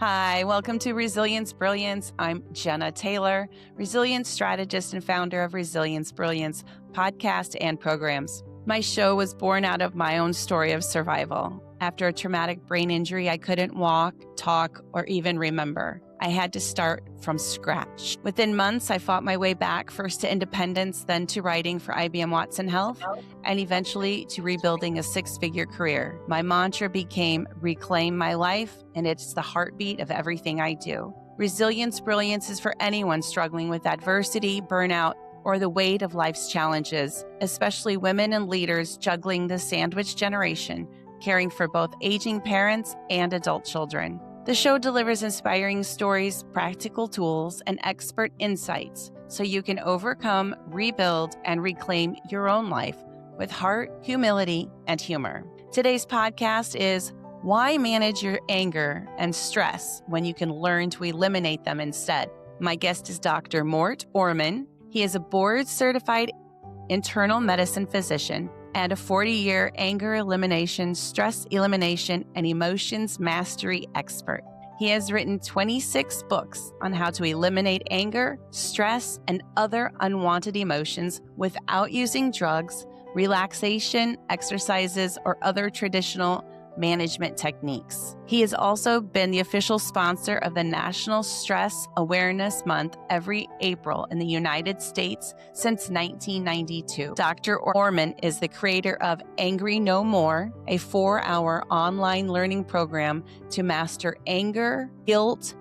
Hi, welcome to Resilience Brilliance. I'm Jena Taylor, resilience strategist and founder of Resilience Brilliance podcast and programs. My show was born out of my own story of survival. After a traumatic brain injury, I couldn't walk, talk, or even remember. I had to start from scratch. Within months, I fought my way back, first to independence, then to writing for IBM Watson Health, and eventually to rebuilding a six-figure career. My mantra became reclaim my life, and it's the heartbeat of everything I do. Resilience Brilliance is for anyone struggling with adversity, burnout, or the weight of life's challenges, especially women and leaders juggling the sandwich generation, caring for both aging parents and adult children. The show delivers inspiring stories, practical tools, and expert insights so you can overcome, rebuild, and reclaim your own life with heart, humility, and humor. Today's podcast is Why Manage Your Anger and Stress When You Can Learn to Eliminate Them Instead. My guest is Dr. Mort Orman. He is a board-certified internal medicine physician and a 40-year anger elimination, stress elimination, and emotions mastery expert. He has written 26 books on how to eliminate anger, stress, and other unwanted emotions without using drugs, relaxation, exercises, or other traditional management techniques. He has also been the official sponsor of the National Stress Awareness Month every April in the United States since 1992. Dr. Orman is the creator of Angry No More, a 4-hour online learning program to master anger, guilt,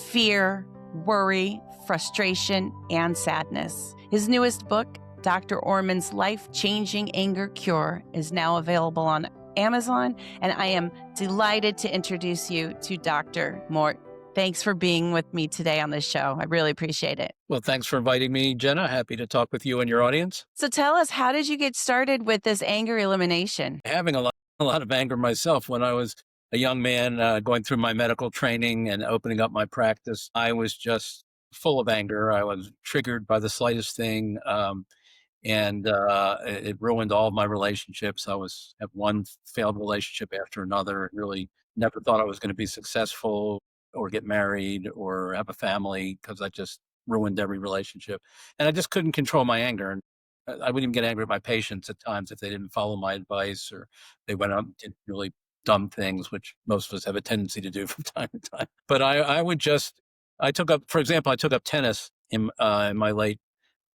fear, worry, frustration, and sadness. His newest book, Dr. Orman's Life-Changing Anger Cure, is now available on Amazon, and I am delighted to introduce you to Dr. Mort. Thanks for being with me today on this show. I really appreciate it. Well, thanks for inviting me, Jena. Happy to talk with you and your audience. So tell us, how did you get started with this anger elimination? Having a lot of anger myself when I was a young man going through my medical training and opening up my practice, I was just full of anger. I was triggered by the slightest thing. And it ruined all of my relationships. I have one failed relationship after another. Really never thought I was going to be successful or get married or have a family because I just ruined every relationship. And I just couldn't control my anger. And I wouldn't even get angry at my patients at times if they didn't follow my advice or they went out and did really dumb things, which most of us have a tendency to do from time to time. But I took up tennis in my late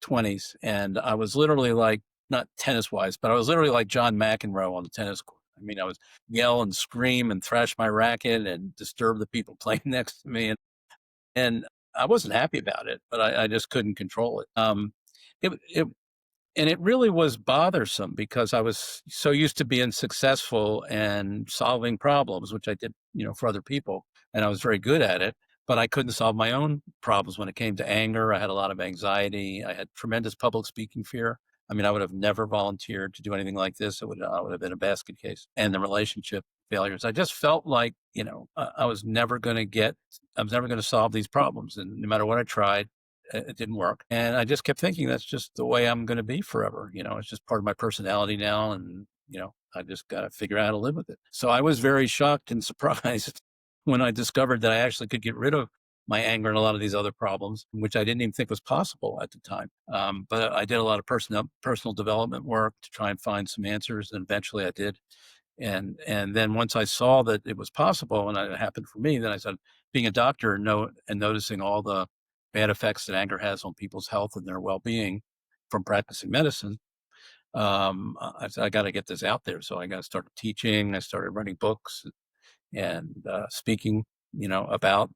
20s, and I was literally like, not tennis wise, but I was literally like John McEnroe on the tennis court. I mean, I was yell and scream and thrash my racket and disturb the people playing next to me. And I wasn't happy about it, but I just couldn't control it. And it really was bothersome because I was so used to being successful and solving problems, which I did, for other people. And I was very good at it. But I couldn't solve my own problems when it came to anger. I had a lot of anxiety. I had tremendous public speaking fear. I mean, I would have never volunteered to do anything like this. I would have been a basket case. And the relationship failures. I just felt like, I was never going to solve these problems. And no matter what I tried, it didn't work. And I just kept thinking that's just the way I'm going to be forever. It's just part of my personality now. And, I just got to figure out how to live with it. So I was very shocked and surprised when I discovered that I actually could get rid of my anger and a lot of these other problems, which I didn't even think was possible at the time. But I did a lot of personal development work to try and find some answers, and eventually I did. And then once I saw that it was possible, and it happened for me, then I said, being a doctor and noticing all the bad effects that anger has on people's health and their well-being from practicing medicine, I said, I got to get this out there. So I got to start teaching. I started writing books and speaking, about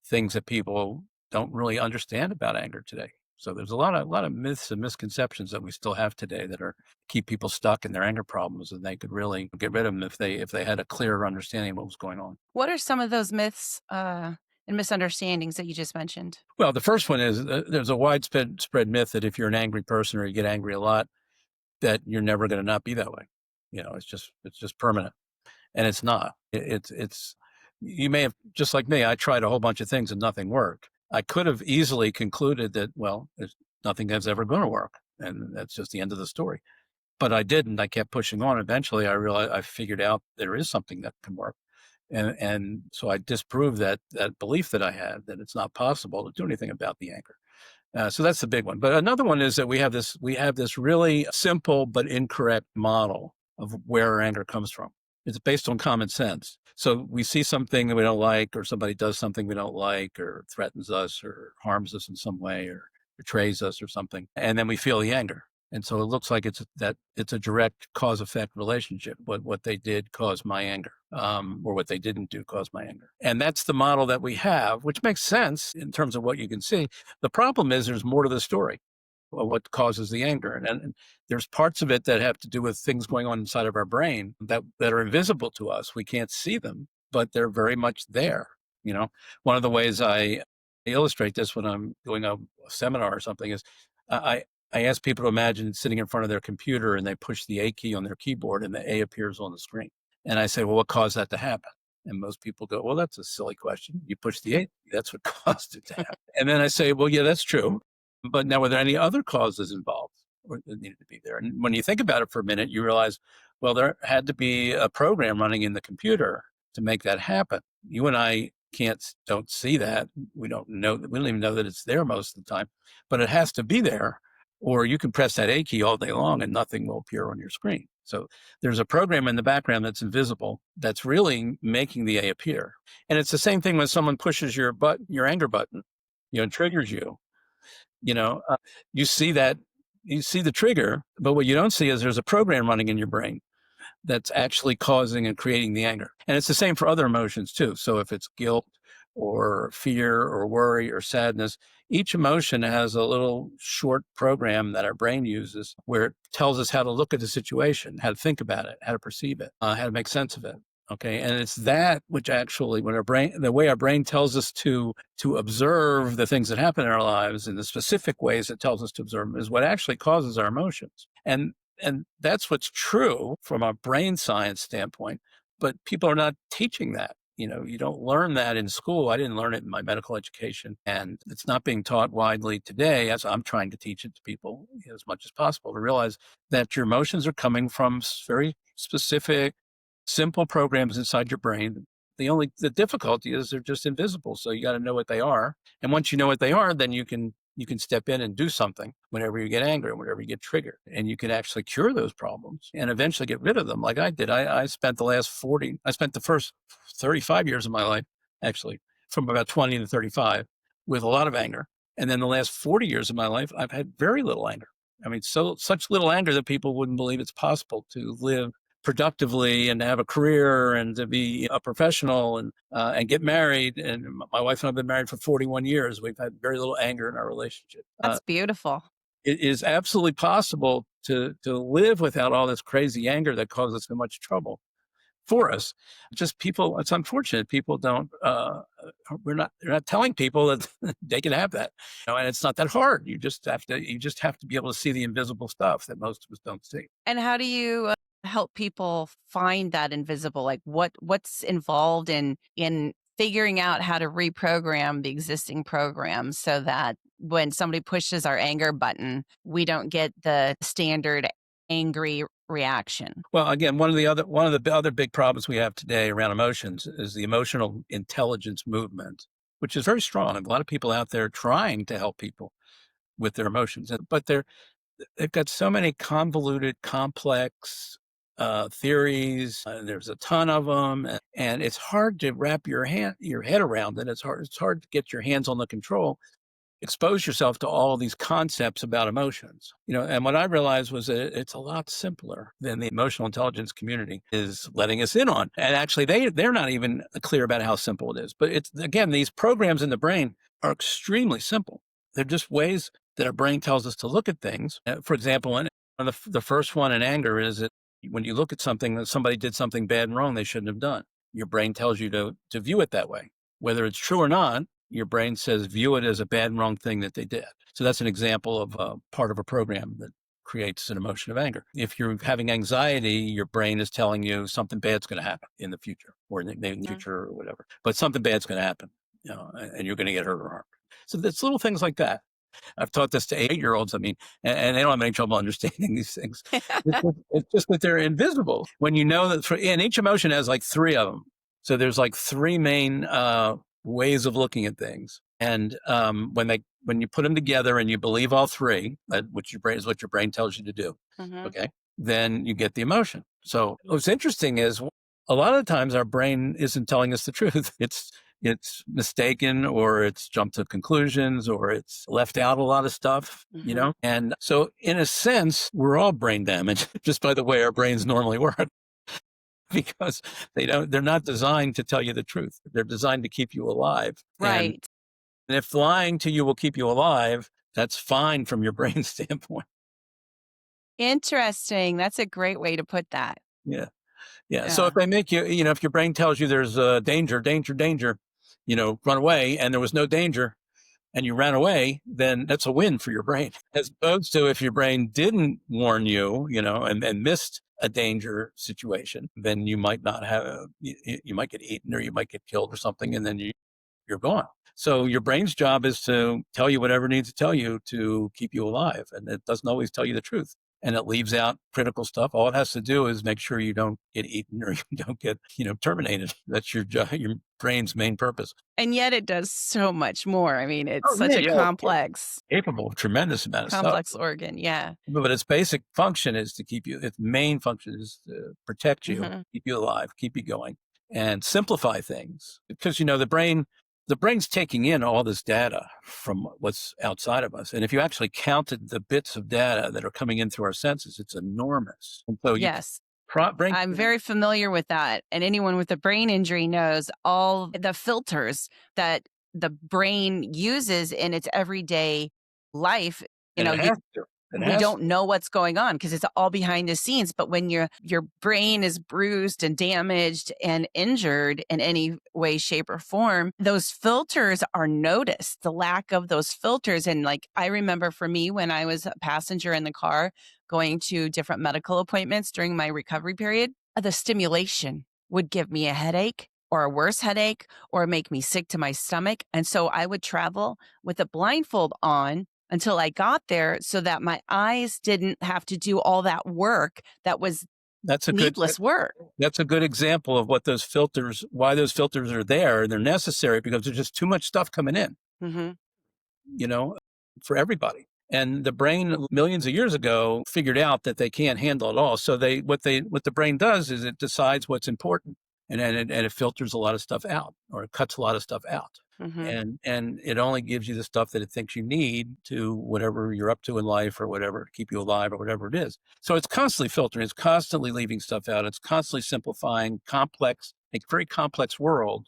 things that people don't really understand about anger today. So there's a lot of myths and misconceptions that we still have today that keep people stuck in their anger problems, and they could really get rid of them if they had a clearer understanding of what was going on. What are some of those myths and misunderstandings that you just mentioned? Well, the first one is there's a widespread myth that if you're an angry person or you get angry a lot, that you're never going to not be that way. It's just permanent. And it's not. You may have, just like me, I tried a whole bunch of things and nothing worked. I could have easily concluded that, well, nothing that's ever going to work. And that's just the end of the story. But I didn't. I kept pushing on. Eventually, I realized I figured out there is something that can work. And so I disproved that belief that I had, that it's not possible to do anything about the anger. So that's the big one. But another one is that we have this really simple but incorrect model of where our anger comes from. It's based on common sense. So we see something that we don't like, or somebody does something we don't like, or threatens us, or harms us in some way, or betrays us or something, and then we feel the anger. And so it looks like it's a direct cause-effect relationship. What they did caused my anger, or what they didn't do caused my anger. And that's the model that we have, which makes sense in terms of what you can see. The problem is there's more to the story of what causes the anger. And there's parts of it that have to do with things going on inside of our brain that are invisible to us. We can't see them, but they're very much there. One of the ways I illustrate this when I'm doing a seminar or something is I ask people to imagine sitting in front of their computer and they push the A key on their keyboard and the A appears on the screen. And I say, well, what caused that to happen? And most people go, well, that's a silly question. You push the A key, that's what caused it to happen. And then I say, well, yeah, that's true. But now, were there any other causes involved or that needed to be there? And when you think about it for a minute, you realize, well, there had to be a program running in the computer to make that happen. You and I don't see that. We don't even know that it's there most of the time, but it has to be there, or you can press that A key all day long and nothing will appear on your screen. So there's a program in the background that's invisible that's really making the A appear. And it's the same thing when someone pushes your anger button, and triggers you. You see the trigger, but what you don't see is there's a program running in your brain that's actually causing and creating the anger. And it's the same for other emotions too. So if it's guilt or fear or worry or sadness, each emotion has a little short program that our brain uses where it tells us how to look at the situation, how to think about it, how to perceive it, how to make sense of it. Okay. And it's that which actually, the way our brain tells us to observe the things that happen in our lives in the specific ways it tells us to observe them, is what actually causes our emotions. And that's what's true from a brain science standpoint, but people are not teaching that. You don't learn that in school. I didn't learn it in my medical education, and it's not being taught widely today, as I'm trying to teach it to people as much as possible, to realize that your emotions are coming from very specific, simple programs inside your brain. The difficulty is they're just invisible. So you got to know what they are. And once you know what they are, then you can step in and do something whenever you get angry, whenever you get triggered, and you can actually cure those problems and eventually get rid of them. Like I did. I spent the first 35 years of my life, actually from about 20 to 35, with a lot of anger. And then the last 40 years of my life, I've had very little anger. I mean, such little anger that people wouldn't believe it's possible to live productively and to have a career and to be a professional and get married. And my wife and I have been married for 41 years. We've had very little anger in our relationship. That's beautiful. It is absolutely possible to live without all this crazy anger that causes so much trouble for us. Just people, it's unfortunate people don't, they're not telling people that they can have that, and it's not that hard. You just have to be able to see the invisible stuff that most of us don't see. And how do you help people find that invisible? Like what's involved in figuring out how to reprogram the existing program so that when somebody pushes our anger button, we don't get the standard angry reaction? Well, again, one of the other big problems we have today around emotions is the emotional intelligence movement, which is very strong. A lot of people out there trying to help people with their emotions, but they've got so many convoluted, complex theories. There's a ton of them, and it's hard to wrap your head around it. It's hard to get your hands on the control. Expose yourself to all these concepts about emotions, and what I realized was that it's a lot simpler than the emotional intelligence community is letting us in on. And actually, they're not even clear about how simple it is. But again, these programs in the brain are extremely simple. They're just ways that our brain tells us to look at things. For example, the first one in anger is that when you look at something that somebody did something bad and wrong they shouldn't have done, your brain tells you to view it that way. Whether it's true or not, your brain says view it as a bad and wrong thing that they did. So that's an example of part of a program that creates an emotion of anger. If you're having anxiety, your brain is telling you something bad's going to happen in the future or in the future or whatever. But something bad's going to happen, and you're going to get hurt or harmed. So it's little things like that. I've taught this to 8-year-olds. I mean, and they don't have any trouble understanding these things. It's just that they're invisible. When you know that, and each emotion has like 3 of them. So there's like three main ways of looking at things. And when you put them together and you believe all three, which your brain is what your brain tells you to do, Mm-hmm. okay, then you get the emotion. So what's interesting is a lot of the times our brain isn't telling us the truth. It's mistaken, or it's jumped to conclusions, or it's left out a lot of stuff, Mm-hmm. And so in a sense, we're all brain damaged just by the way our brains normally work. Because they're not designed to tell you the truth. They're designed to keep you alive. Right. And if lying to you will keep you alive, that's fine from your brain standpoint. Interesting. That's a great way to put that. Yeah. Yeah. So Yeah. if they make you, if your brain tells you there's danger, danger, danger, run away, and there was no danger and you ran away, then that's a win for your brain. As opposed to if your brain didn't warn you, and missed a danger situation, then you might not have, you might get eaten or you might get killed or something, and then you're gone. So your brain's job is to tell you whatever it needs to tell you to keep you alive. And it doesn't always tell you the truth. And it leaves out critical stuff. All it has to do is make sure you don't get eaten or you don't get, terminated. That's your job, your brain's main purpose. And yet it does so much more. I mean, it's Oh, such yeah, a yeah. complex, Capable of tremendous amount of stuff. complex organ. Yeah. But its basic function is to keep you, its main function is to protect you, Mm-hmm. keep you alive, keep you going, and simplify things. Because, the brain's taking in all this data from what's outside of us. And if you actually counted the bits of data that are coming in through our senses, it's enormous. And so Yes. brain. I'm very familiar with that. And anyone with a brain injury knows all the filters that the brain uses in its everyday life. And it has to. We don't know what's going on because it's all behind the scenes. But when your brain is bruised and damaged and injured in any way, shape, or form, those filters are noticed, the lack of those filters. And like, I remember for me, when I was a passenger in the car going to different medical appointments during my recovery period, the stimulation would give me a headache or a worse headache or make me sick to my stomach. And so I would travel with a blindfold on until I got there so that my eyes didn't have to do all that work that was needless work. That's a good example of why those filters are there. And they're necessary because there's just too much stuff coming in, Mm-hmm. For everybody. And the brain millions of years ago figured out that they can't handle it all. So what the brain does is it decides what's important, and it filters a lot of stuff out, or it cuts a lot of stuff out. Mm-hmm. And it only gives you the stuff that it thinks you need to whatever you're up to in life, or whatever to keep you alive, or whatever it is. So it's constantly filtering, it's constantly leaving stuff out, it's constantly simplifying a very complex world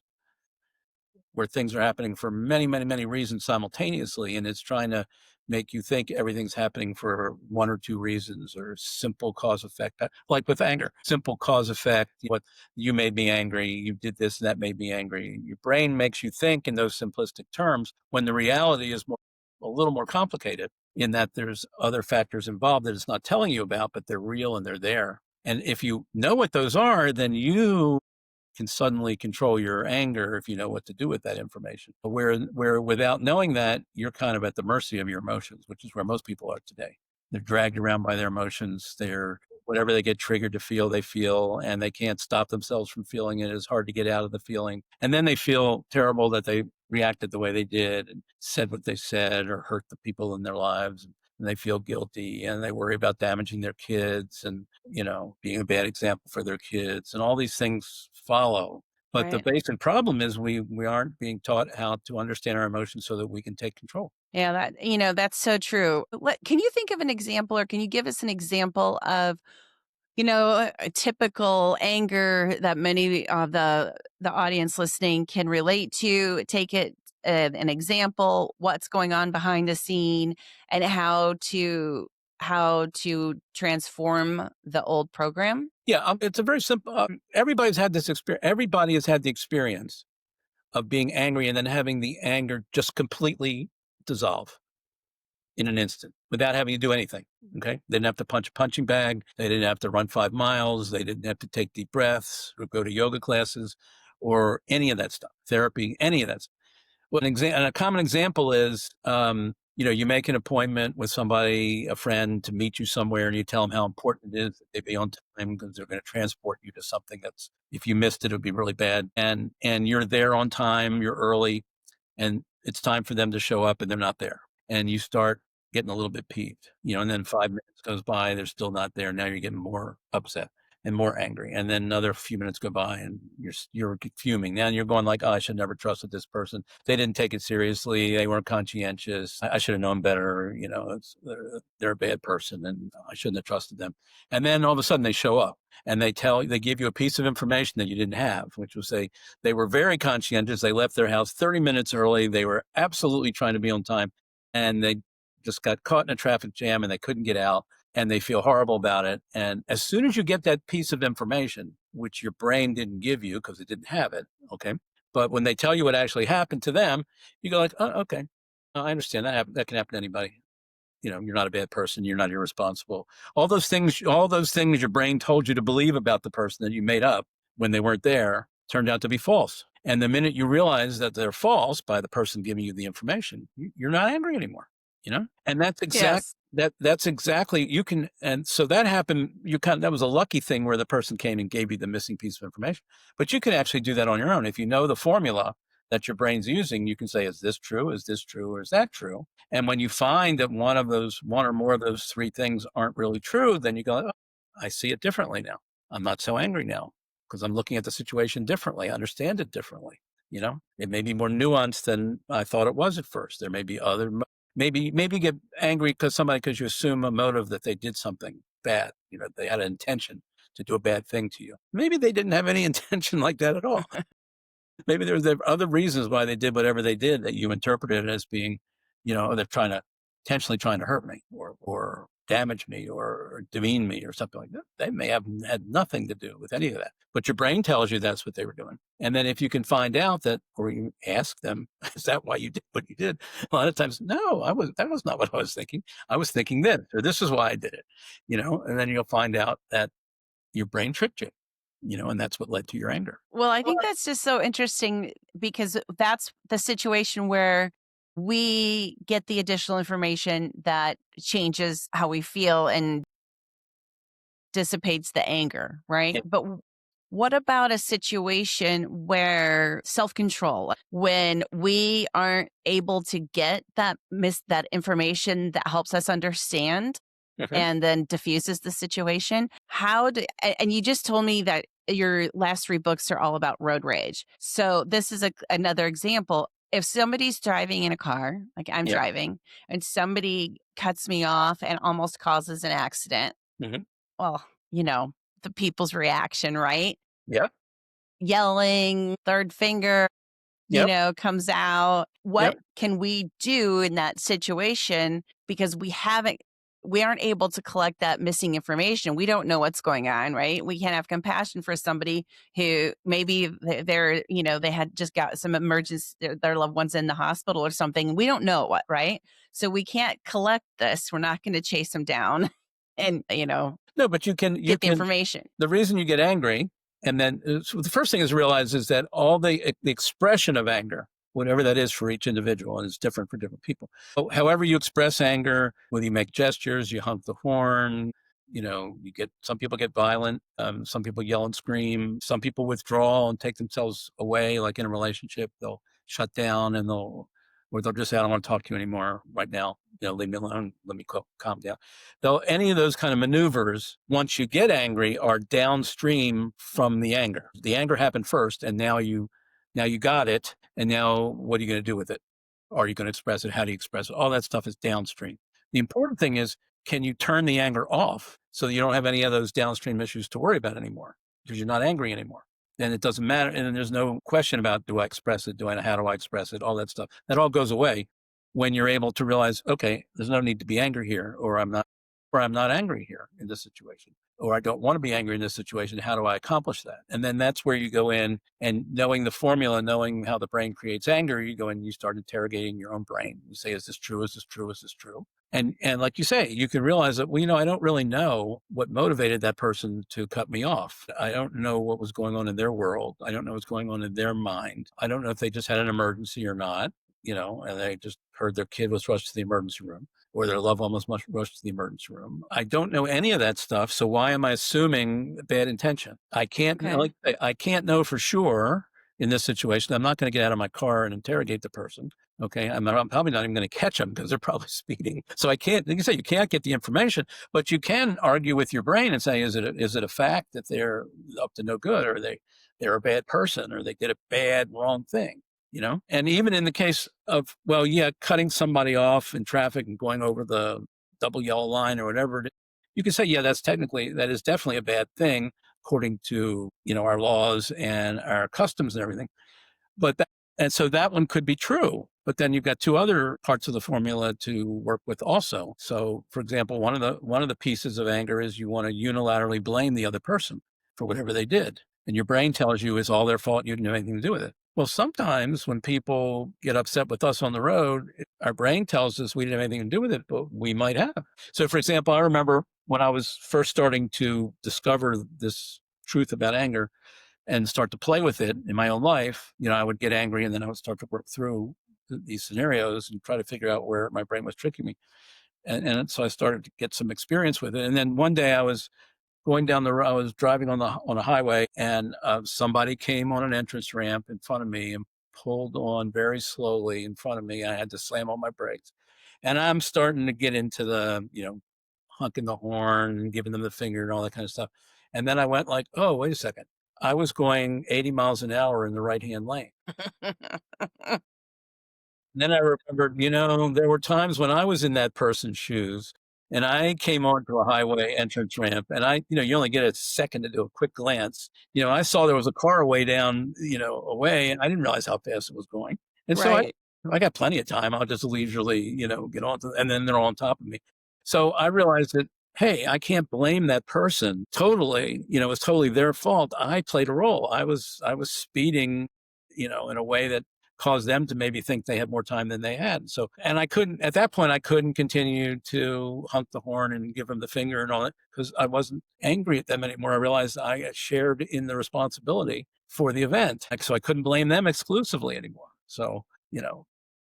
where things are happening for many, many, many reasons simultaneously. And it's trying to make you think everything's happening for one or two reasons, or simple cause effect, like with anger, simple cause effect. What you made me angry, you did this, and that made me angry. Your brain makes you think in those simplistic terms when the reality is a little more complicated, in that there's other factors involved that it's not telling you about, but they're real and they're there. And if you know what those are, then you can suddenly control your anger if you know what to do with that information. Where without knowing that, you're kind of at the mercy of your emotions, which is where most people are today. They're dragged around by their emotions. They're whatever they get triggered to feel, they feel, and they can't stop themselves from feeling it. It's hard to get out of the feeling. And then they feel terrible that they reacted the way they did and said what they said or hurt the people in their lives. And they feel guilty, and they worry about damaging their kids and, being a bad example for their kids, and all these things follow. But the Right. basic problem is we aren't being taught how to understand our emotions so that we can take control. Yeah, that's so true. Can you think of an example, or can you give us an example of, a typical anger that many of the audience listening can relate to? Take it an example, what's going on behind the scene, and how to transform the old program. Yeah, it's a very simple. Everybody's had this experience. Everybody has had the experience of being angry and then having the anger just completely dissolve in an instant without having to do anything. Okay. They didn't have to punch a punching bag. They didn't have to run 5 miles. They didn't have to take deep breaths or go to yoga classes or any of that stuff, therapy, any of that. Well, and a common example is You make an appointment with somebody, a friend, to meet you somewhere, and you tell them how important it is that they be on time because they're going to transport you to something that's, if you missed it, it would be really bad. And you're there on time, you're early, and it's time for them to show up and they're not there. And you start getting a little bit peeved, and then 5 minutes goes by, they're still not there. Now you're getting more upset and more angry. And then another few minutes go by and you're fuming. Now you're going like, oh, I should never trusted this person. They didn't take it seriously. They weren't conscientious. I should have known better. They're a bad person and I shouldn't have trusted them. And then all of a sudden they show up and they give you a piece of information that you didn't have, which was they were very conscientious. They left their house 30 minutes early. They were absolutely trying to be on time, and they just got caught in a traffic jam and they couldn't get out, and they feel horrible about it. And as soon as you get that piece of information, which your brain didn't give you because it didn't have it, okay, but when they tell you what actually happened to them, you go like, oh, okay, I understand that can happen to anybody. You're not a bad person. You're not irresponsible. All those things your brain told you to believe about the person that you made up when they weren't there turned out to be false. And the minute you realize that they're false by the person giving you the information, you're not angry anymore, and Yes. that's exactly, you can. And so that happened. That was a lucky thing where the person came and gave you the missing piece of information, but you can actually do that on your own. If you know the formula that your brain's using, you can say, is this true? Is this true? Or is that true? And when you find that one or more of those three things aren't really true, then you go, oh, I see it differently now. I'm not so angry now because I'm looking at the situation differently. I understand it differently. It may be more nuanced than I thought it was at first. There may be maybe get angry because you assume a motive that they did something bad. They had an intention to do a bad thing to you. Maybe they didn't have any intention like that at all. Maybe there were other reasons why they did whatever they did that you interpreted as being, they're intentionally trying to hurt me or damage me or demean me or something like that. They may have had nothing to do with any of that, but your brain tells you that's what they were doing. And then if you can find out that, or you ask them, is that why you did what you did? A lot of times, no, that was not what I was thinking. I was thinking this, or this is why I did it, and then you'll find out that your brain tricked you, and that's what led to your anger. Well, I think that's just so interesting because that's the situation where we get the additional information that changes how we feel and dissipates the anger, right? Yeah. But what about a situation where self-control, when we aren't able to get that information that helps us understand Okay. and then diffuses the situation? And you just told me that your last three books are all about road rage. So this is another example. If somebody's driving in a car, like I'm Yeah. driving, and somebody cuts me off and almost causes an accident, Mm-hmm. well, the people's reaction, right? Yeah. Yelling, third finger, Yep. comes out. What Yep. can we do in that situation? Because we aren't able to collect that missing information. We don't know what's going on, right? We can't have compassion for somebody who maybe they had just got some emergency, their loved one's in the hospital or something. We don't know what, right? So we can't collect this. We're not going to chase them down and, No, but you get the can. information. The reason you get angry, and then so the first thing is realize is that all the expression of anger, whatever that is for each individual, and it's different for different people. So however you express anger, whether you make gestures, you honk the horn, some people get violent, some people yell and scream, some people withdraw and take themselves away, like in a relationship, they'll shut down and they'll just say, I don't want to talk to you anymore right now. Leave me alone. Let me calm down. Though any of those kind of maneuvers, once you get angry, are downstream from the anger. The anger happened first, and now you got it. And now what are you going to do with it? Are you going to express it? How do you express it? All that stuff is downstream. The important thing is, can you turn the anger off so that you don't have any of those downstream issues to worry about anymore because you're not angry anymore? Then it doesn't matter. And then there's no question about, do I express it? How do I express it? All that stuff. That all goes away when you're able to realize, okay, there's no need to be angry here, or I'm not angry here in this situation, or I don't want to be angry in this situation. How do I accomplish that? And then that's where you go in, and knowing the formula, knowing how the brain creates anger, you go in and you start interrogating your own brain. You say, is this true? Is this true? Is this true? And like you say, you can realize that, I don't really know what motivated that person to cut me off. I don't know what was going on in their world. I don't know what's going on in their mind. I don't know if they just had an emergency or not. and they just heard their kid was rushed to the emergency room or their loved one was rushed to the emergency room. I don't know any of that stuff. So why am I assuming bad intention? I can't, Okay. I can't know for sure in this situation. I'm not going to get out of my car and interrogate the person. Okay. I'm probably not even going to catch them because they're probably speeding. So I can't, like you say, you can't get the information, but you can argue with your brain and say, is it a fact that they're up to no good, or they're a bad person, or they did a bad, wrong thing, And even in the case of, well, yeah, cutting somebody off in traffic and going over the double yellow line or whatever, you can say, yeah, that is definitely a bad thing according to, our laws and our customs and everything. And so that one could be true, but then you've got two other parts of the formula to work with also. So, for example, one of the pieces of anger is you want to unilaterally blame the other person for whatever they did, and your brain tells you it's all their fault. You didn't have anything to do with it. Well, sometimes when people get upset with us on the road, our brain tells us we didn't have anything to do with it, but we might have. So, for example, I remember when I was first starting to discover this truth about anger and start to play with it in my own life, I would get angry and then I would start to work through these scenarios and try to figure out where my brain was tricking me. And so I started to get some experience with it. And then one day I was going down the road, I was driving on a highway, and somebody came on an entrance ramp in front of me and pulled on very slowly in front of me. I had to slam on my brakes. And I'm starting to get into the, honking the horn and giving them the finger and all that kind of stuff. And then I went like, oh, wait a second. I was going 80 miles an hour in the right-hand lane. And then I remembered, there were times when I was in that person's shoes and I came onto a highway entrance ramp, and you only get a second to do a quick glance. I saw there was a car way down, away, and I didn't realize how fast it was going. And so Right. I got plenty of time. I'll just leisurely, get on to, and then they're all on top of me. So I realized that, hey, I can't blame that person totally. It's totally their fault. I played a role. I was speeding, in a way that caused them to maybe think they had more time than they had. So, and at that point, I couldn't continue to honk the horn and give them the finger and all that because I wasn't angry at them anymore. I realized I shared in the responsibility for the event. So I couldn't blame them exclusively anymore. So,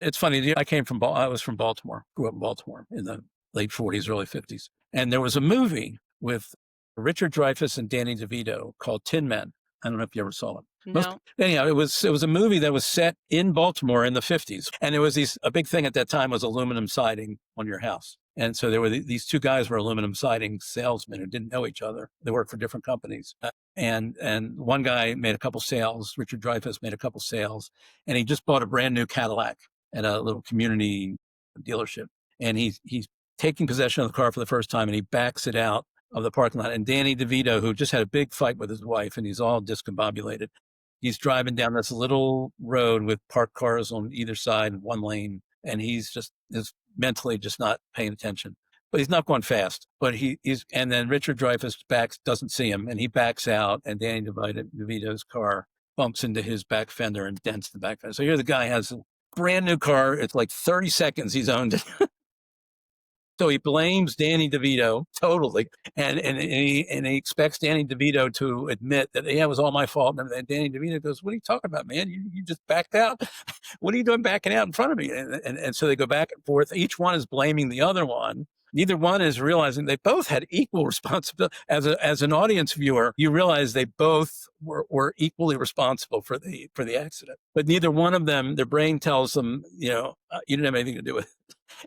it's funny. I was from Baltimore, grew up in Baltimore in the late 40s, early 50s. And there was a movie with Richard Dreyfuss and Danny DeVito called Tin Men. I don't know if you ever saw it. No. Anyhow, it was a movie that was set in Baltimore in the 50s. And it was a big thing at that time was aluminum siding on your house. And so there were these two guys were aluminum siding salesmen who didn't know each other. They worked for different companies. And one guy made a couple sales. Richard Dreyfuss made a couple sales, and he just bought a brand new Cadillac at a little community dealership. And he's taking possession of the car for the first time, and he backs it out of the parking lot. And Danny DeVito, who just had a big fight with his wife, and he's all discombobulated, he's driving down this little road with parked cars on either side in one lane, and he's mentally just not paying attention. But he's not going fast. But and then Richard Dreyfuss doesn't see him, and he backs out, and Danny DeVito's car bumps into his back fender and dents the back fender. So here the guy has a brand new car. It's like 30 seconds he's owned it. So he blames Danny DeVito totally, and he expects Danny DeVito to admit that, yeah, it was all my fault. And Danny DeVito goes, "What are you talking about, man? You just backed out. What are you doing backing out in front of me?" And so they go back and forth. Each one is blaming the other one. Neither one is realizing they both had equal responsibility. As an audience viewer, you realize they both were equally responsible for the accident. But neither one of them, their brain tells them, you didn't have anything to do with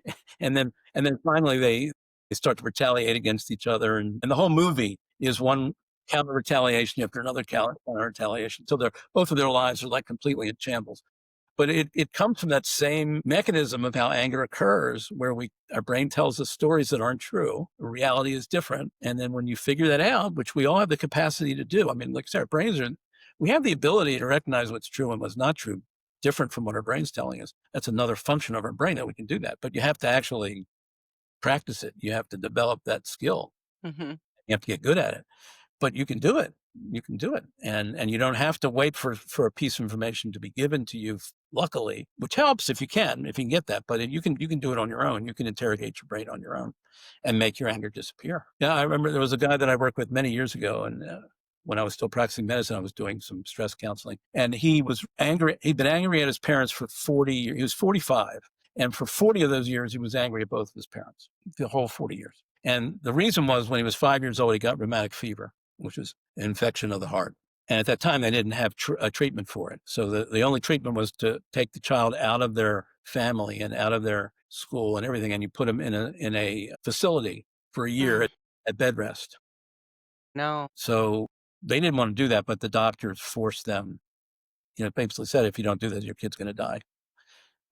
it. And then finally they start to retaliate against each other. And the whole movie is one counter retaliation after another counter retaliation. So both of their lives are like completely in shambles. But it comes from that same mechanism of how anger occurs, where our brain tells us stories that aren't true. Reality is different. And then when you figure that out, which we all have the capacity to do, I mean, like I said, we have the ability to recognize what's true and what's not true, different from what our brain's telling us. That's another function of our brain that we can do that. But you have to actually practice it. You have to develop that skill. Mm-hmm. You have to get good at it. But you can do it. You can do it. And you don't have to wait for a piece of information to be given to you, luckily, which helps if you can get that. But you can do it on your own. You can interrogate your brain on your own and make your anger disappear. Yeah, I remember there was a guy that I worked with many years ago, and when I was still practicing medicine. I was doing some stress counseling, and he was angry. He'd been angry at his parents for 40 years. He was 45. And for 40 of those years, he was angry at both of his parents, the whole 40 years. And the reason was when he was 5 years old, he got rheumatic fever, which is an infection of the heart. And at that time, they didn't have a treatment for it. So the only treatment was to take the child out of their family and out of their school and everything, and you put them in a facility for a year at bed rest. No. So they didn't want to do that, but the doctors forced them, basically said, if you don't do this, your kid's going to die.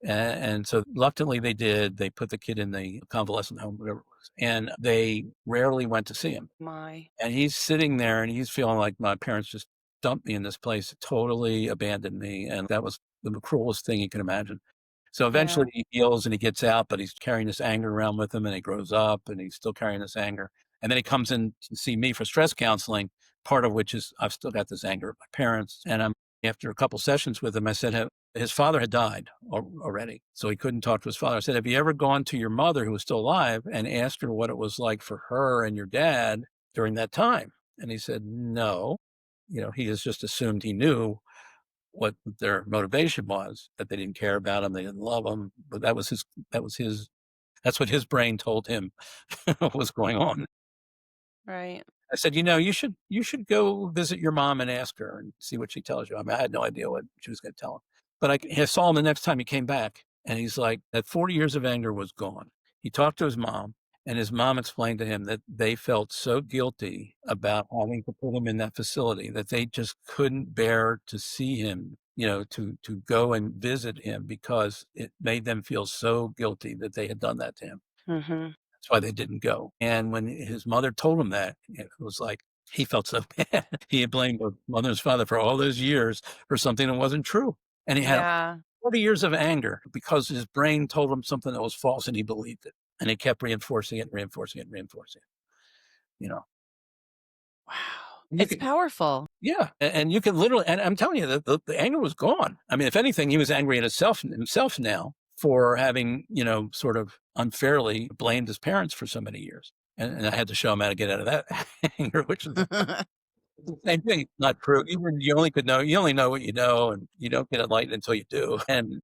And so reluctantly they did. They put the kid in the convalescent home, whatever it was, and they rarely went to see him. My. And he's sitting there and he's feeling like my parents just dumped me in this place, totally abandoned me. And that was the cruelest thing you can imagine. So eventually he heals and he gets out, but he's carrying this anger around with him, and he grows up and he's still carrying this anger. And then he comes in to see me for stress counseling, part of which is I've still got this anger at my parents. And after a couple sessions with him, I said, his father had died already, so he couldn't talk to his father. I said, have you ever gone to your mother, who was still alive, and asked her what it was like for her and your dad during that time? And he said, no. He has just assumed he knew what their motivation was, that they didn't care about him, they didn't love him. But that's what his brain told him was going on. Right. I said, you should go visit your mom and ask her and see what she tells you. I mean, I had no idea what she was going to tell him. But I saw him the next time he came back, and he's like, that 40 years of anger was gone. He talked to his mom, and his mom explained to him that they felt so guilty about having to put him in that facility that they just couldn't bear to see him, to go and visit him, because it made them feel so guilty that they had done that to him. Mm-hmm. That's why they didn't go. And when his mother told him that, it was like he felt so bad. He had blamed his mother and his father for all those years for something that wasn't true. And he had 40 years of anger because his brain told him something that was false, and he believed it. And he kept reinforcing it and reinforcing it and reinforcing it. Wow. It's powerful. Yeah. And you can literally, and I'm telling you that the anger was gone. I mean, if anything, he was angry at himself now for having, sort of unfairly blamed his parents for so many years. And I had to show him how to get out of that anger, which is the same thing. It's not true. You only know what you know, and you don't get enlightened until you do. And,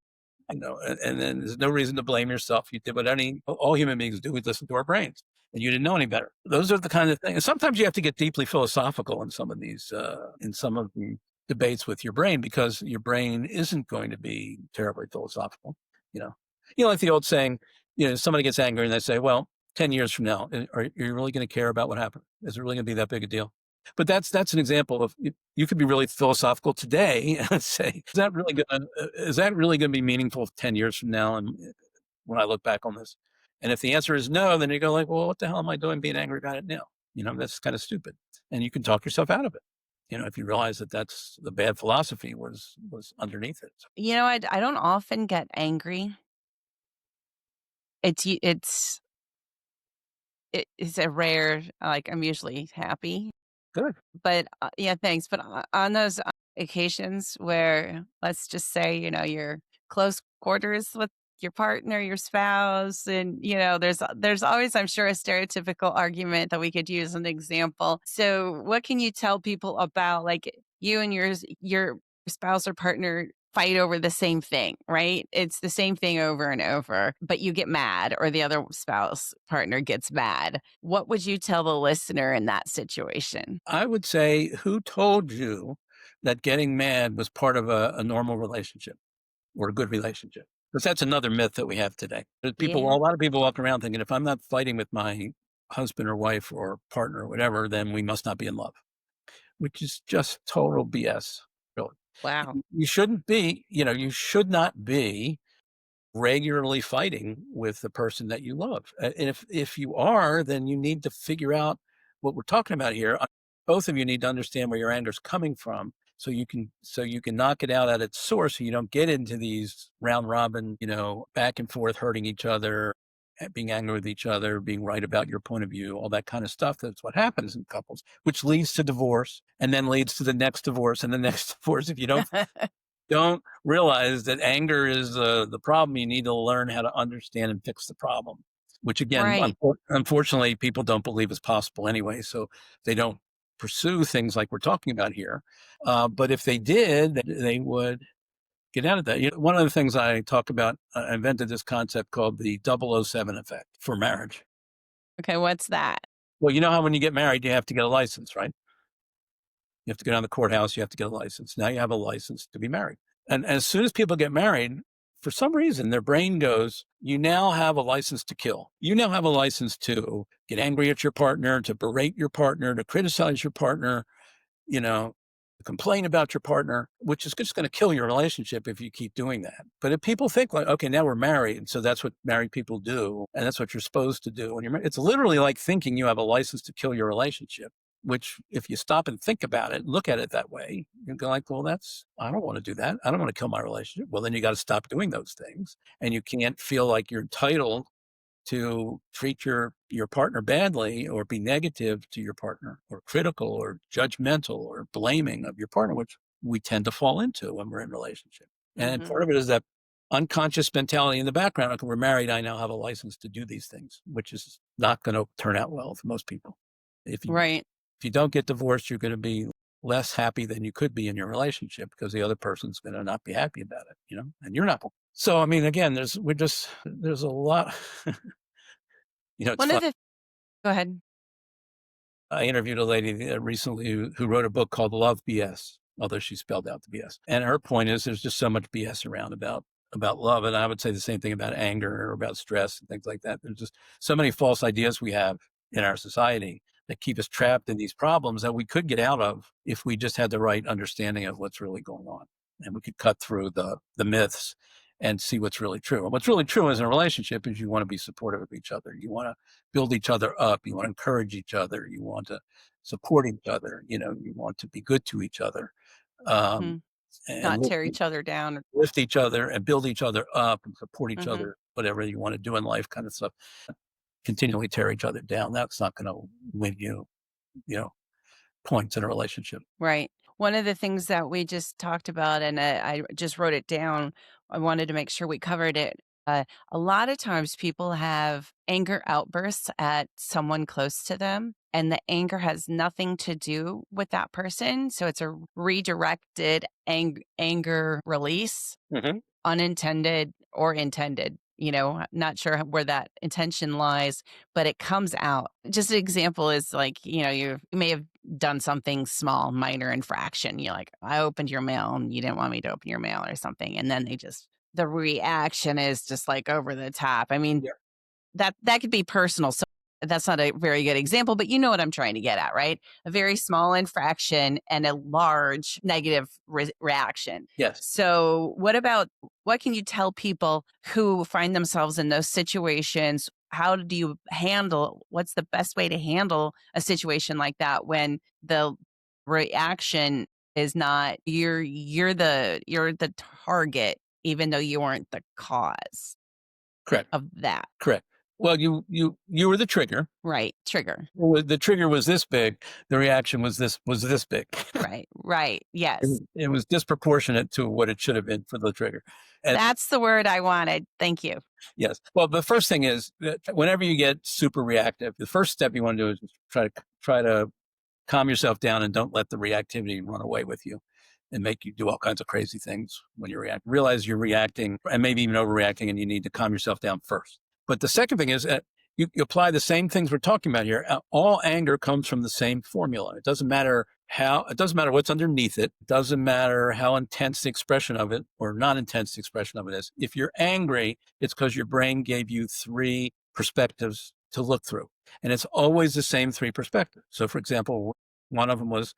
and then there's no reason to blame yourself. You did what all human beings do. We listen to our brains, and you didn't know any better. Those are the kind of things. And sometimes you have to get deeply philosophical in some of these, in some of the debates with your brain, because your brain isn't going to be terribly philosophical. Like the old saying, somebody gets angry and they say, well, 10 years from now, are you really going to care about what happened? Is it really going to be that big a deal? But that's an example of, you could be really philosophical today and say, is that really going to be meaningful 10 years from now? And when I look back on this, and if the answer is no, then you go like, well, what the hell am I doing being angry about it now? That's kind of stupid. And you can talk yourself out of it. If you realize that that's the bad philosophy was underneath it. I don't often get angry. It's a rare, like, I'm usually happy. Good. But yeah, thanks. But on those occasions where, let's just say, you're close quarters with your partner, your spouse, and there's always, I'm sure, a stereotypical argument that we could use as an example. So what can you tell people about, like, you and your spouse or partner fight over the same thing, right? It's the same thing over and over, but you get mad, or the other spouse partner gets mad. What would you tell the listener in that situation? I would say, who told you that getting mad was part of a normal relationship or a good relationship? Because that's another myth that we have today. There's a lot of people walk around thinking, if I'm not fighting with my husband or wife or partner or whatever, then we must not be in love, which is just total BS, really. Wow. You shouldn't be, you should not be regularly fighting with the person that you love. And if you are, then you need to figure out what we're talking about here. Both of you need to understand where your anger is coming from, so you can knock it out at its source, so you don't get into these round robin, back and forth, hurting each other, being angry with each other, being right about your point of view, all that kind of stuff. That's what happens in couples, which leads to divorce, and then leads to the next divorce and the next divorce. If you don't realize that anger is the problem, you need to learn how to understand and fix the problem, which again, Right. unfortunately, people don't believe is possible anyway. So they don't pursue things like we're talking about here. But if they did, they would get out of that. One of the things I talk about, I invented this concept called the 007 effect for marriage. Okay, what's that? Well, you know how when you get married, you have to get a license, right? You have to go down to the courthouse. You have to get a license. Now you have a license to be married. And as soon as people get married, for some reason, their brain goes, you now have a license to kill. You now have a license to get angry at your partner, to berate your partner, to criticize your partner, you know, complain about your partner, which is just going to kill your relationship if you keep doing that. But if people think like, okay, now we're married, and so that's what married people do, and that's what you're supposed to do when you're married. It's literally like thinking you have a license to kill your relationship, which if you stop and think about it, look at it that way, you go like, well, I don't want to do that. I don't want to kill my relationship. Well, then you got to stop doing those things. And you can't feel like you're entitled to treat your partner badly or be negative to your partner or critical or judgmental or blaming of your partner, which we tend to fall into when we're in a relationship. And part of it is that unconscious mentality in the background. Okay, we're married. I now have a license to do these things, which is not going to turn out well for most people. If you don't get divorced, you're going to be less happy than you could be in your relationship because the other person's going to not be happy about it, and you're not. So, I mean, again, there's a lot, it's fun. Go ahead. I interviewed a lady recently who wrote a book called Love BS, although she spelled out the BS. And her point is there's just so much BS around about love. And I would say the same thing about anger or about stress and things like that. There's just so many false ideas we have in our society that keep us trapped in these problems that we could get out of if we just had the right understanding of what's really going on. And we could cut through the myths and see what's really true. And what's really true as a relationship is you want to be supportive of each other. You want to build each other up. You want to encourage each other. You want to support each other. You want to be good to each other. And not tear each other down. Lift each other and build each other up and support each other, whatever you want to do in life kind of stuff. Continually tear each other down. That's not going to win you, points in a relationship. Right. One of the things that we just talked about, and I just wrote it down, I wanted to make sure we covered it. A lot of times people have anger outbursts at someone close to them, and the anger has nothing to do with that person. So it's a redirected anger release, unintended or intended. Not sure where that intention lies, but it comes out. Just an example is like, you may have done something small, minor infraction. You're like, I opened your mail and you didn't want me to open your mail or something. And then the reaction is just like over the top. I mean, that could be personal. So that's not a very good example, but you know what I'm trying to get at, right? A very small infraction and a large negative reaction. Yes. So what can you tell people who find themselves in those situations? How do you what's the best way to handle a situation like that when the reaction is not, you're the target, even though you weren't the cause of that? Correct. Well, you were the trigger. Right. Trigger. The trigger was this big. The reaction was this big. Right. Yes. It was disproportionate to what it should have been for the trigger. And that's the word I wanted. Thank you. Yes. Well, the first thing is that whenever you get super reactive, the first step you want to do is try to calm yourself down and don't let the reactivity run away with you and make you do all kinds of crazy things when you react. Realize you're reacting and maybe even overreacting, and you need to calm yourself down first. But the second thing is you apply the same things we're talking about here. All anger comes from the same formula. It doesn't matter what's underneath it. It doesn't matter how intense the expression of it or not intense the expression of it is. If you're angry, it's because your brain gave you 3 perspectives to look through. And it's always the same 3 perspectives. So for example, one of them was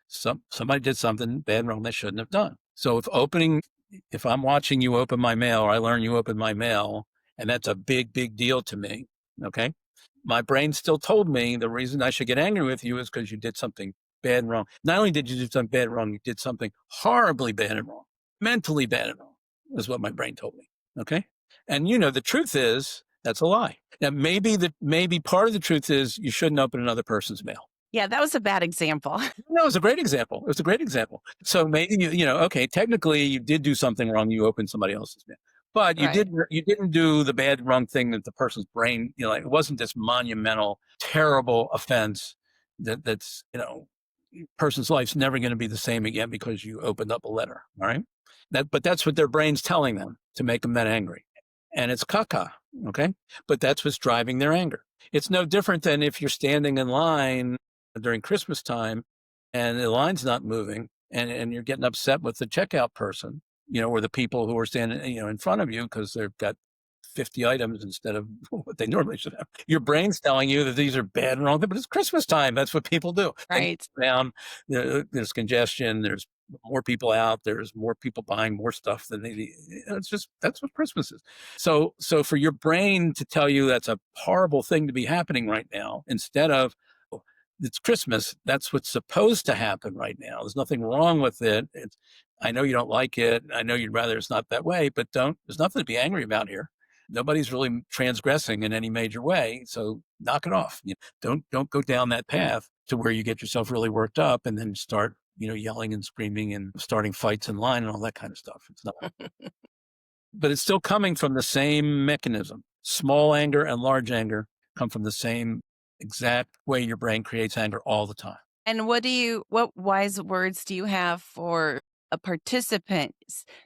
somebody did something bad and wrong they shouldn't have done. So if I'm watching you open my mail, or I learn you open my mail, and that's a big, big deal to me, okay? My brain still told me the reason I should get angry with you is because you did something bad and wrong. Not only did you do something bad and wrong, you did something horribly bad and wrong, mentally bad and wrong, is what my brain told me, okay? And the truth is, that's a lie. Now, maybe part of the truth is you shouldn't open another person's mail. Yeah, that was a bad example. No, it was a great example. It was a great example. So maybe, okay, technically you did do something wrong. You opened somebody else's mail. But you didn't do the bad, wrong thing that the person's brain, it wasn't this monumental, terrible offense that's, person's life's never going to be the same again because you opened up a letter. All right. But that's what their brain's telling them to make them that angry. And it's caca. Okay. But that's what's driving their anger. It's no different than if you're standing in line during Christmas time and the line's not moving and you're getting upset with the checkout person, or the people who are standing, in front of you because they've got 50 items instead of what they normally should have. Your brain's telling you that these are bad and wrong, but it's Christmas time. That's what people do. Things Right. slow down. There's congestion. There's more people out. There's more people buying more stuff than they need. It's just, that's what Christmas is. So for your brain to tell you that's a horrible thing to be happening right now, instead of, "Oh, it's Christmas, that's what's supposed to happen right now. There's nothing wrong with it. I know you don't like it. I know you'd rather it's not that way, but there's nothing to be angry about here. Nobody's really transgressing in any major way. So knock it off. Don't go down that path to where you get yourself really worked up and then start, yelling and screaming and starting fights in line and all that kind of stuff. It's not, but it's still coming from the same mechanism. Small anger and large anger come from the same exact way your brain creates anger all the time. And what wise words do you have for a participant?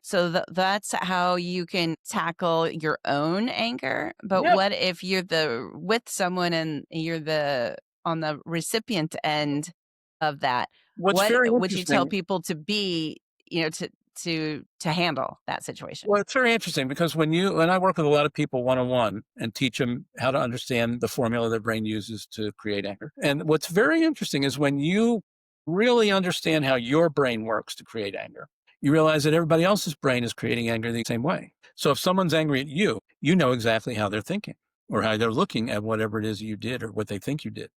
So that's how you can tackle your own anger. But Yeah. what if you're with someone and you're on the recipient end of that? What's What very would you tell interesting people to be, to handle that situation? Well, it's very interesting because when I work with a lot of people one-on-one and teach them how to understand the formula their brain uses to create anger. And what's very interesting is when you really understand how your brain works to create anger, you realize that everybody else's brain is creating anger the same way. So if someone's angry at you, you know exactly how they're thinking or how they're looking at whatever it is you did or what they think you did.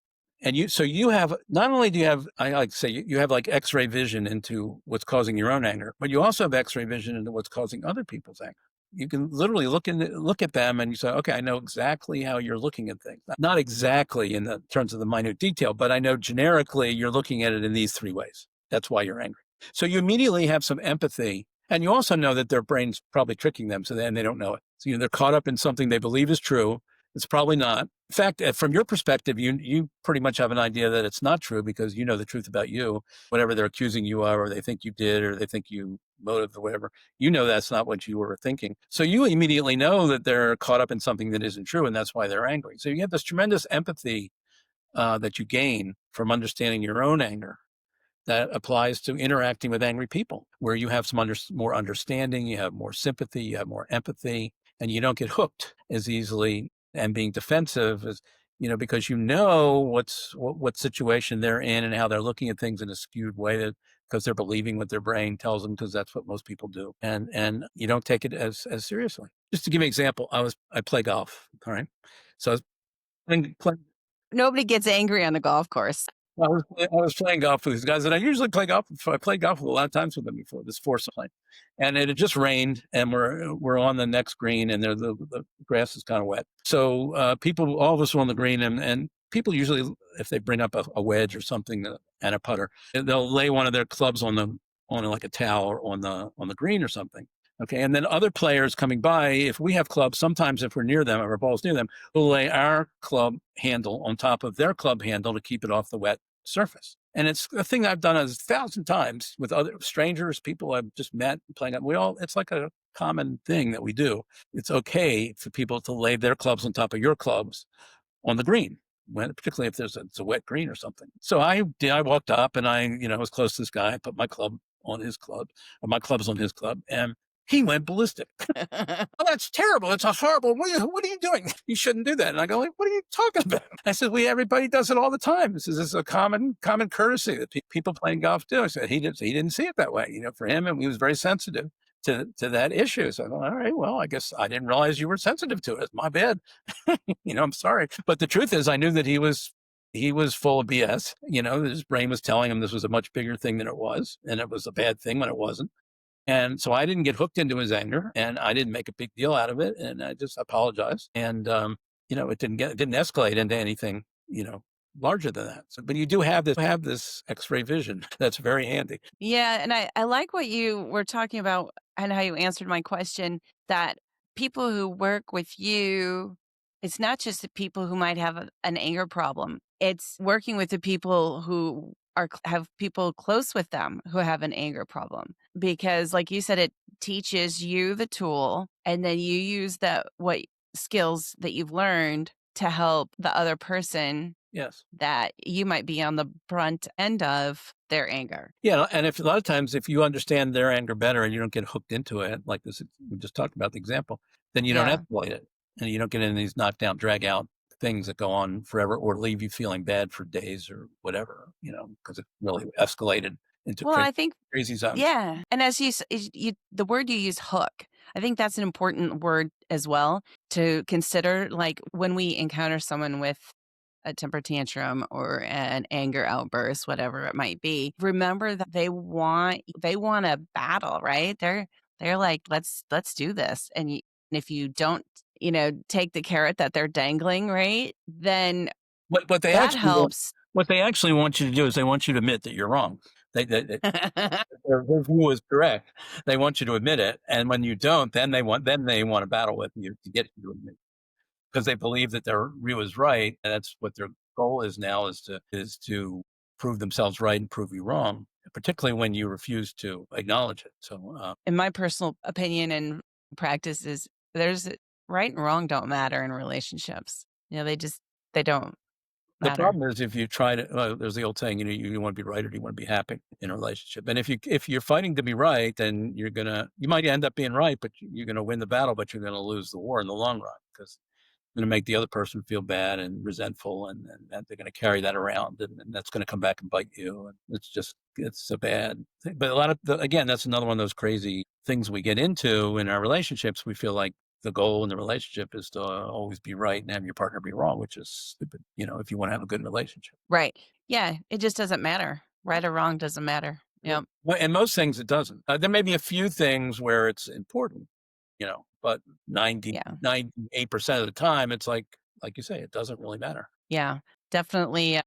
And you have, not only do you have, I like to say, you have like X-ray vision into what's causing your own anger, but you also have X-ray vision into what's causing other people's anger. You can literally look at them and you say, okay, I know exactly how you're looking at things. Not exactly in the terms of the minute detail, but I know generically you're looking at it in these three ways. That's why you're angry. So you immediately have some empathy. And you also know that their brain's probably tricking them, so then they don't know it. So they're caught up in something they believe is true. It's probably not. In fact, from your perspective, you pretty much have an idea that it's not true because you know the truth about you, whatever they're accusing you of, or they think you did, or they think you motive or whatever. You know that's not what you were thinking. So you immediately know that they're caught up in something that isn't true, and that's why they're angry. So you have this tremendous empathy that you gain from understanding your own anger that applies to interacting with angry people, where you have some more understanding, you have more sympathy, you have more empathy, and you don't get hooked as easily and being defensive as because what situation they're in and how they're looking at things in a skewed way because they're believing what their brain tells them because that's what most people do, and you don't take it as seriously. Just to give you an example, I play golf. All right, so I was playing Nobody gets angry on the golf course. I was playing golf with these guys, and I usually play golf. I played golf a lot of times with them before this foursome, and it had just rained, and we're on the next green, and the grass is kind of wet. So people, all of us are on the green, and people usually, if they bring up a wedge or something and a putter, they'll lay one of their clubs on like a towel or on the green or something. Okay, and then other players coming by, if we have clubs, sometimes if we're near them or our ball's near them, we'll lay our club handle on top of their club handle to keep it off the wet surface. And it's a thing I've done 1,000 times with other strangers, people I've just met playing. It's like a common thing that we do. It's okay for people to lay their clubs on top of your clubs on the green, particularly if it's a wet green or something. So I walked up and I was close to this guy. I put my club on his club, or my club's on his club, and he went ballistic. Oh, that's terrible. It's a horrible. What are you doing? You shouldn't do that. And I go, like, what are you talking about? I said, everybody does it all the time. This is a common courtesy that people playing golf do. I said, he didn't see it that way. For him, and he was very sensitive to that issue. So I go, all right, well, I guess I didn't realize you were sensitive to it. My bad. I'm sorry. But the truth is, I knew that he was full of BS. His brain was telling him this was a much bigger thing than it was, and it was a bad thing when it wasn't. And so I didn't get hooked into his anger, and I didn't make a big deal out of it, and I just apologized. And it didn't escalate into anything larger than that. So, but you do have this X-ray vision that's very handy. Yeah, and I like what you were talking about and how you answered my question, that people who work with you, it's not just the people who might have an anger problem. It's working with the people who have people close with them who have an anger problem, because like you said, it teaches you the tool, and then you use that what skills that you've learned to help the other person Yes. that you might be on the brunt end of their anger. Yeah, and if a lot of times if you understand their anger better and you don't get hooked into it, like this we just talked about the example, then you don't Yeah. escalate it, and you don't get into these knockdown, drag out things that go on forever or leave you feeling bad for days or whatever, because it really escalated into Well, I think crazy zones. yeah, and as the word you use, hook, I think that's an important word as well to consider, like, when we encounter someone with a temper tantrum or an anger outburst, whatever it might be, remember that they want a battle, right? They're like, "Let's do this," and if you don't, take the carrot that they're dangling, right, then What they that actually want, helps. what they actually want you to do is they want you to admit that you're wrong. Their view is correct. They want you to admit it, and when you don't, then they want to battle with you to get you to admit, because they believe that their view is right, and that's what their goal is now is to prove themselves right and prove you wrong, particularly when you refuse to acknowledge it. So In my personal opinion and practice is there's right and wrong don't matter in relationships. They don't the matter. problem is if you try to, there's the old saying, you want to be right or do you want to be happy in a relationship? And if you're fighting to be right, then you might end up being right, but you're gonna win the battle, but you're gonna lose the war in the long run because going to make the other person feel bad and resentful, and they're going to carry that around, and that's going to come back and bite you. And it's a bad thing. But again, that's another one of those crazy things we get into in our relationships. We feel like the goal in the relationship is to always be right and have your partner be wrong, which is stupid. If you want to have a good relationship. Right. Yeah, it just doesn't matter. Right or wrong doesn't matter. Yep. Well, and most things it doesn't. There may be a few things where it's important, but Yeah. 98% of the time, it's like you say, it doesn't really matter. Yeah. Definitely,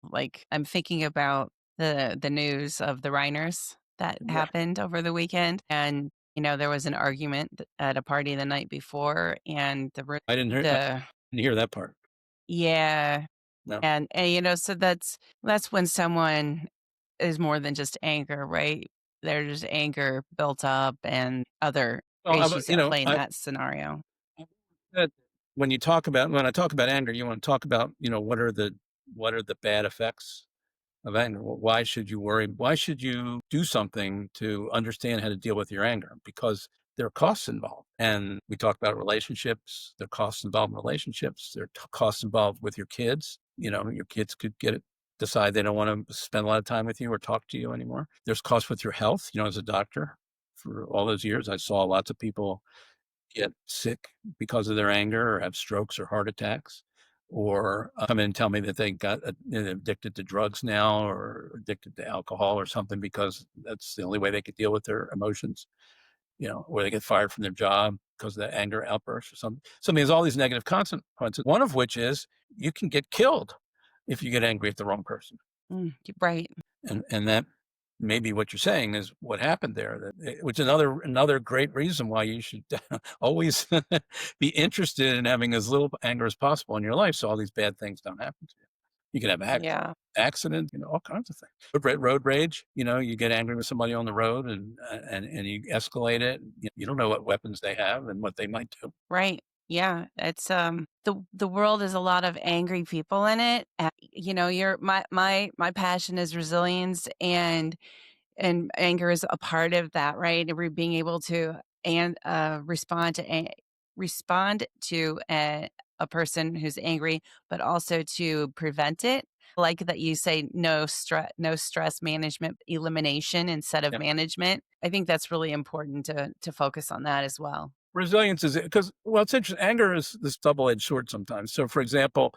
like, I'm thinking about the news of the Reiners that Yeah. happened over the weekend, and, there was an argument at a party the night before, and I the didn't hear that part. yeah. No. And so that's when someone is more than just anger, right? There's anger built up and other Well, issues at play in I that scenario. said when I talk about anger, you want to talk about, what are the bad effects of anger? Why should you worry? Why should you do something to understand how to deal with your anger? Because there are costs involved. And we talk about relationships, there are costs involved in relationships, there are costs involved with your kids. Your kids could decide they don't want to spend a lot of time with you or talk to you anymore. There's costs with your health. As a doctor, for all those years, I saw lots of people get sick because of their anger or have strokes or heart attacks, or come in and tell me that they got addicted to drugs now or addicted to alcohol or something because that's the only way they could deal with their emotions, or they get fired from their job because of that anger outburst or something. So there's all these negative consequences, one of which is you can get killed if you get angry at the wrong person. Right. And that may be what you're saying is what happened there, which is another great reason why you should always be interested in having as little anger as possible in your life, so all these bad things don't happen to you. You can have Yeah. accidents, all kinds of things. Road rage, you get angry with somebody on the road and you escalate it. You don't know what weapons they have and what they might do. Right. Yeah. It's the world is a lot of angry people in it. You're my passion is resilience, and anger is a part of that, right? And we're being able to and respond to a person who's angry, but also to prevent it. Like that you say no stress management, elimination instead of Yeah. management. I think that's really important to focus on that as well. Resilience is because, well, it's interesting. Anger is this double-edged sword sometimes. So, for example,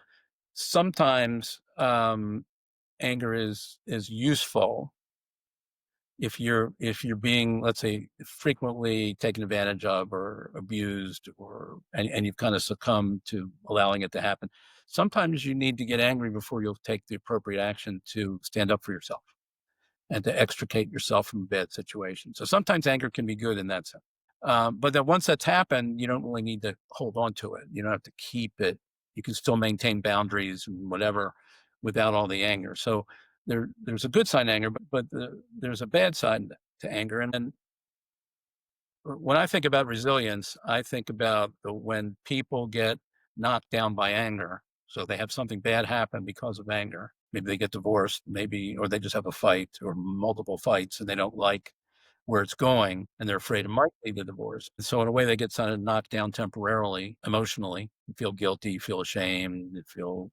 sometimes anger is useful if you're being, let's say, frequently taken advantage of or abused, and you've kind of succumbed to allowing it to happen. Sometimes you need to get angry before you'll take the appropriate action to stand up for yourself and to extricate yourself from a bad situation. So sometimes anger can be good in that sense. But then once that's happened, you don't really need to hold on to it. You don't have to keep it. You can still maintain boundaries and whatever without all the anger. So there's a good side to anger, but there's a bad side to anger. And then when I think about resilience, I think about when people get knocked down by anger. So they have something bad happen because of anger. Maybe they get divorced, maybe, or they just have a fight or multiple fights and they don't like where it's going and they're afraid it might lead to divorce. And so in a way, they get sort of knocked down temporarily, emotionally. You feel guilty, you feel ashamed, you feel,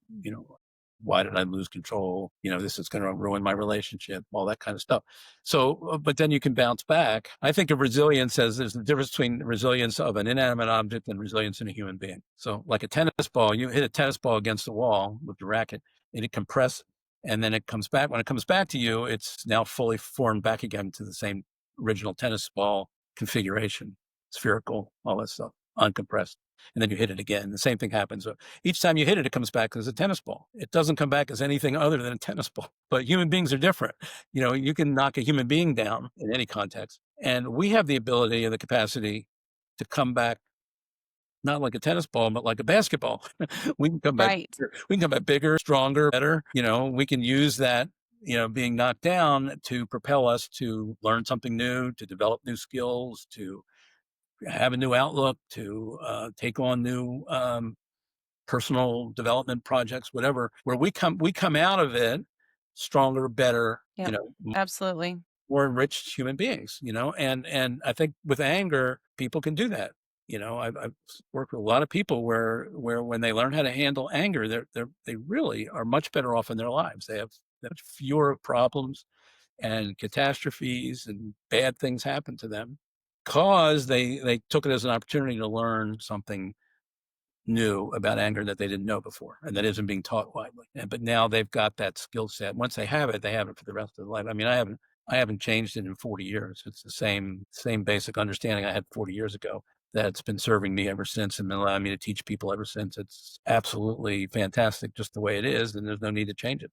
why did I lose control? This is going to ruin my relationship, all that kind of stuff. So, but then you can bounce back. I think of resilience as there's the difference between resilience of an inanimate object and resilience in a human being. So like a tennis ball, you hit a tennis ball against the wall with your racket and it compresses and then it comes back. When it comes back to you, it's now fully formed back again to the same original tennis ball configuration, spherical, all that stuff, uncompressed. And then you hit it again. The same thing happens. So each time you hit it, it comes back as a tennis ball. It doesn't come back as anything other than a tennis ball. But human beings are different. You can knock a human being down in any context. And we have the ability and the capacity to come back, not like a tennis ball, but like a basketball. We can come back, Right. we can come back bigger, stronger, better. We can use that, being knocked down to propel us to learn something new, to develop new skills, to have a new outlook, to take on new personal development projects, whatever, where we come out of it stronger, better, Yep. Absolutely. more enriched human beings, and I think with anger, people can do that. I've worked with a lot of people where when they learn how to handle anger, they really are much better off in their lives. They have fewer problems and catastrophes and bad things happen to them because they took it as an opportunity to learn something new about anger that they didn't know before and that isn't being taught widely. But now they've got that skill set. Once they have it for the rest of their life. I mean, I haven't changed it in 40 years. It's the same basic understanding I had 40 years ago that's been serving me ever since and been allowing me to teach people ever since. It's absolutely fantastic just the way it is, and there's no need to change it.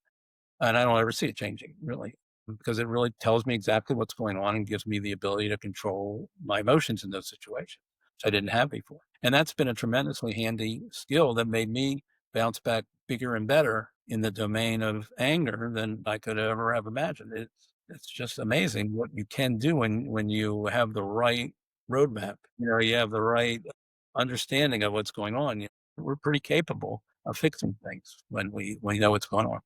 And I don't ever see it changing, really, because it really tells me exactly what's going on and gives me the ability to control my emotions in those situations, which I didn't have before. And that's been a tremendously handy skill that made me bounce back bigger and better in the domain of anger than I could ever have imagined. It's just amazing what you can do when you have the right roadmap. You have the right understanding of what's going on. We're pretty capable of fixing things when we know what's going on.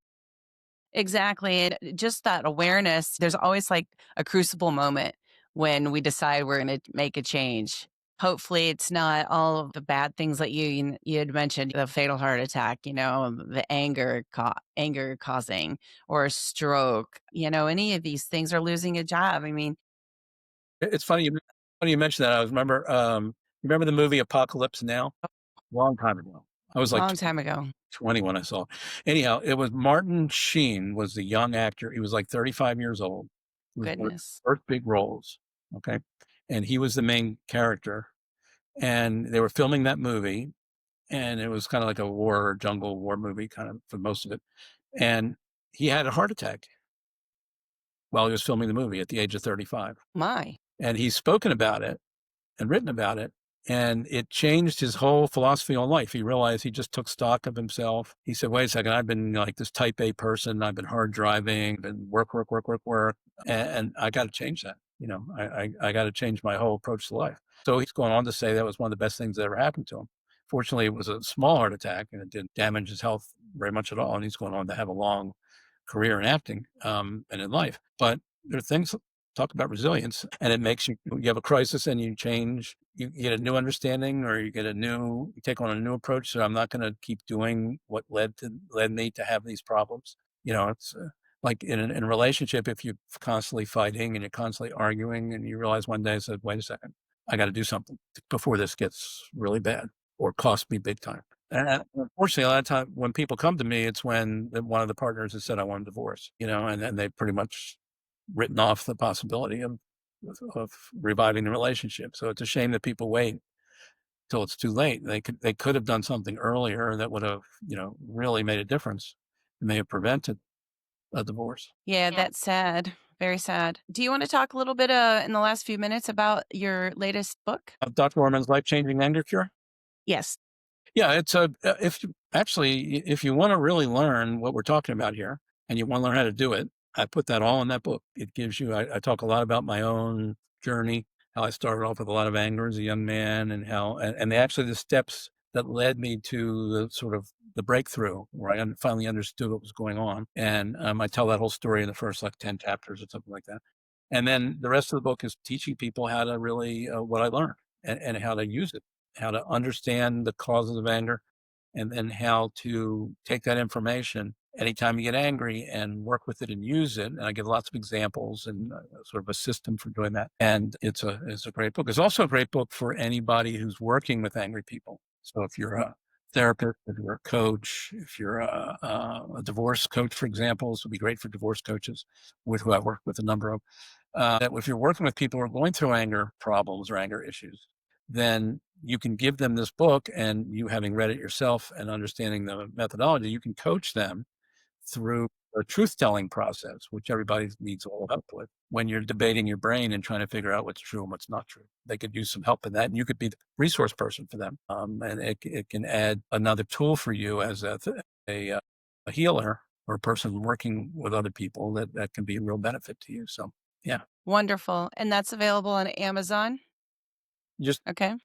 Exactly. And just that awareness, there's always like a crucible moment when we decide we're going to make a change. Hopefully, it's not all of the bad things that you had mentioned, the fatal heart attack, the anger causing, or a stroke. Any of these things, are losing a job. I mean, It's funny you mentioned that. I was remember the movie Apocalypse Now? Long time ago. I was like long time ago. 20 when I saw it. Anyhow, it was Martin Sheen was the young actor. He was like 35 years old. It was one of his Goodness. first big roles. Okay. And he was the main character. And they were filming that movie. And it was kind of like a jungle war movie, kind of for most of it. And he had a heart attack while he was filming the movie at the age of 35. My. And he's spoken about it and written about it. And it changed his whole philosophy on life. He realized he just took stock of himself. He said, wait a second, I've been like this type A person. I've been hard driving, been work, work, work, work, work. And I got to change that. I got to change my whole approach to life. So he's going on to say that was one of the best things that ever happened to him. Fortunately, it was a small heart attack and it didn't damage his health very much at all. And he's going on to have a long career in acting and in life. But there are things, talk about resilience, and it makes you have a crisis and you change, you get a new understanding or you take on a new approach. So I'm not going to keep doing what led me to have these problems. It's like in a relationship, if you're constantly fighting and you're constantly arguing and you realize one day, I said, wait a second, I got to do something before this gets really bad or cost me big time. And unfortunately, a lot of time when people come to me, it's when one of the partners has said, I want a divorce, and they've pretty much written off the possibility of reviving the relationship. So it's a shame that people wait till it's too late. They could have done something earlier that would have, really made a difference and may have prevented a divorce. Yeah, that's sad. Very sad. Do you want to talk a little bit in the last few minutes about your latest book? Dr. Orman's Life Changing Anger Cure. Yes. Yeah, it's if you want to really learn what we're talking about here and you want to learn how to do it, I put that all in that book. It gives you, I talk a lot about my own journey, how I started off with a lot of anger as a young man, and how, and actually the steps that led me to the sort of the breakthrough where I finally understood what was going on. And I tell that whole story in the first like 10 chapters or something like that. And then the rest of the book is teaching people how to really, what I learned, and how to use it, how to understand the causes of anger, and then how to take that information anytime you get angry and work with it and use it. And I give lots of examples and sort of a system for doing that. And it's a great book. It's also a great book for anybody who's working with angry people. So if you're a therapist, if you're a coach, if you're a divorce coach, for example, this would be great for divorce coaches, with who I work with a number of. That if you're working with people who are going through anger problems or anger issues, then you can give them this book, and you, having read it yourself and understanding the methodology, you can coach them through a truth-telling process, which everybody needs a little help with. When you're debating your brain and trying to figure out what's true and what's not true, they could use some help in that, and you could be the resource person for them. And it can add another tool for you as a healer or a person working with other people that can be a real benefit to you. So, yeah. Wonderful. And that's available on Amazon? Just Okay.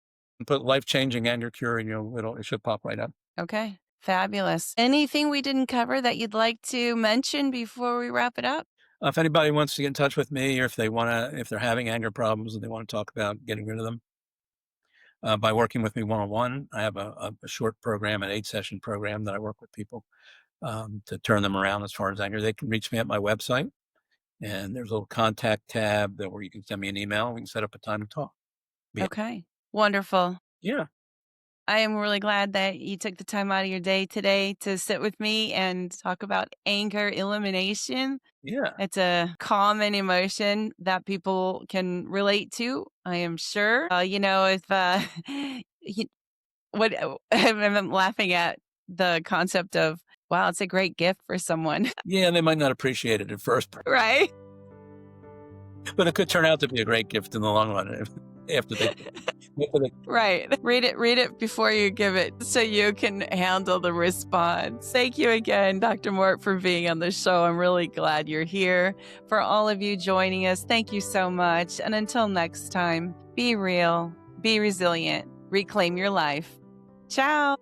put life-changing anger cure, and it should pop right up. Okay. Fabulous. Anything we didn't cover that you'd like to mention before we wrap it up? If anybody wants to get in touch with me, or if they're having anger problems and they want to talk about getting rid of them, by working with me one-on-one, I have a short program, an 8-session program that I work with people to turn them around as far as anger. They can reach me at my website, and there's a little contact tab where you can send me an email. We can set up a time to talk. Yeah. Okay. Wonderful. Yeah. I am really glad that you took the time out of your day today to sit with me and talk about anger elimination. Yeah. It's a common emotion that people can relate to, I am sure. If what I'm laughing at the concept of, wow, it's a great gift for someone, Yeah, they might not appreciate it at first, right? but it could turn out to be a great gift in the long run after they Right. Read it before you give it so you can handle the response. Thank you again, Dr. Mort, for being on the show. I'm really glad you're here. For all of you joining us, thank you so much. And until next time, be real, be resilient, reclaim your life. Ciao.